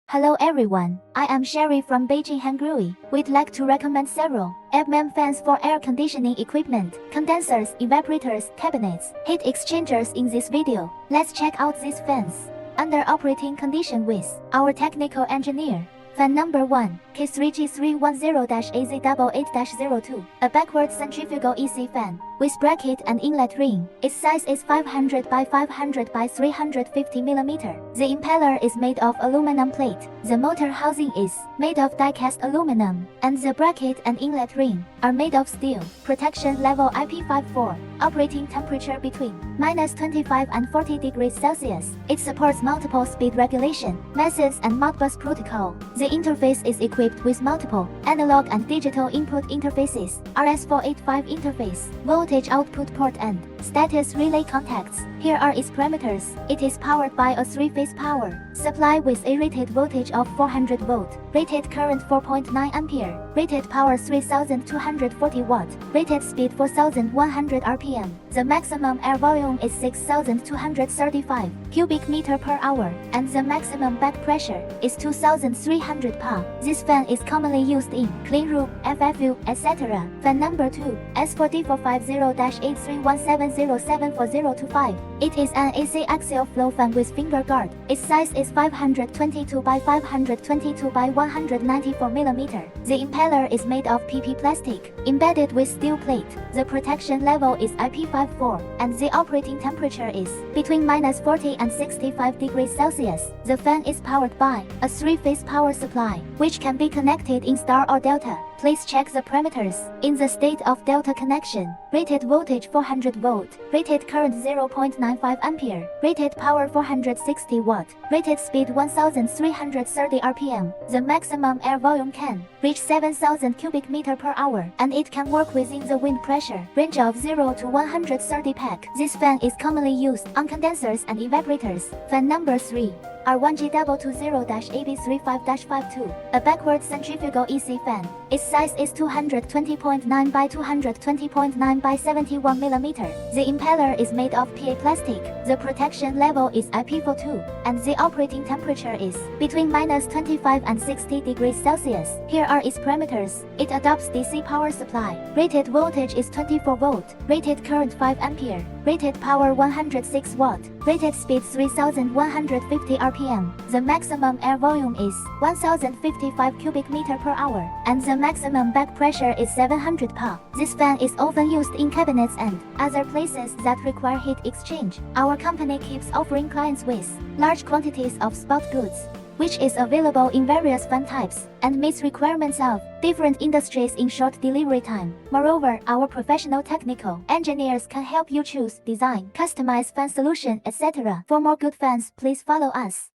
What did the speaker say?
Hello everyone, I am Sherry from Beijing, Hungary. We'd like to recommend several MM fans for air conditioning equipment, condensers, evaporators, cabinets, heat exchangers in this video. Let's check out these fans. Under operating condition with our technical engineer. Fan number 1, K3G310-AZ88-02, a backward centrifugal EC fan, with bracket and inlet ring. Its size is 500 by 500 by 350 mm. The impeller is made of aluminum plate. The motor housing is made of die-cast aluminum, and the bracket and inlet ring are made of steel. Protection level IP54. Operating temperature between -25 and 40 degrees Celsius. It supports multiple speed regulation methods and Modbus protocol. The interface is equipped with multiple analog and digital input interfaces, RS485 interface, voltage output port and status relay contacts. Here are its parameters. It is powered by a 3-phase power supply with a rated voltage of 400 volt, rated current 4.9 ampere, rated power 3240 watt, rated speed 4100 rpm. The maximum air volume is 6235 cubic meter per hour, and the maximum back pressure is 2300 Pa. This fan is commonly used in clean room, FFU, etc. Fan number 2, S4450-8317074025. It is an AC axial flow fan with finger guard. Its size is 522 by 522 by 194 mm. The impeller is made of PP plastic, embedded with steel plate. The protection level is IP54, and the operating temperature is between -40 and 65 degrees Celsius. The fan is powered by a 3-phase power supply, which can be connected in star or delta. Please check the parameters. In the state of delta connection, rated voltage 400 volt, rated current 0.95 ampere, rated power 460 watt, rated speed 1330 rpm. The maximum air volume can reach 7000 cubic meter per hour, and it can work within the wind pressure range of 0 to 130 PEC. This fan is commonly used on condensers and evaporators. Fan number 3. R1G220-AB35-52, a backward centrifugal EC fan. Its size is 220.9 by 220.9 by 71 mm. The impeller is made of PA plastic. The protection level is IP42, and the operating temperature is between -25 and 60 degrees Celsius. Here are its parameters. It adopts DC power supply. Rated voltage is 24 volt, rated current 5 ampere, rated power 106 watt, rated speed 3150 rpm. The maximum air volume is 1055 cubic meter per hour, and the maximum back pressure is 700 Pa. This fan is often used in cabinets and other places that require heat exchange. Our company keeps offering clients with large quantities of spot goods, which is available in various fan types and meets requirements of different industries in short delivery time. Moreover, our professional technical engineers can help you choose, design, customize fan solution, etc. For more good fans, please follow us.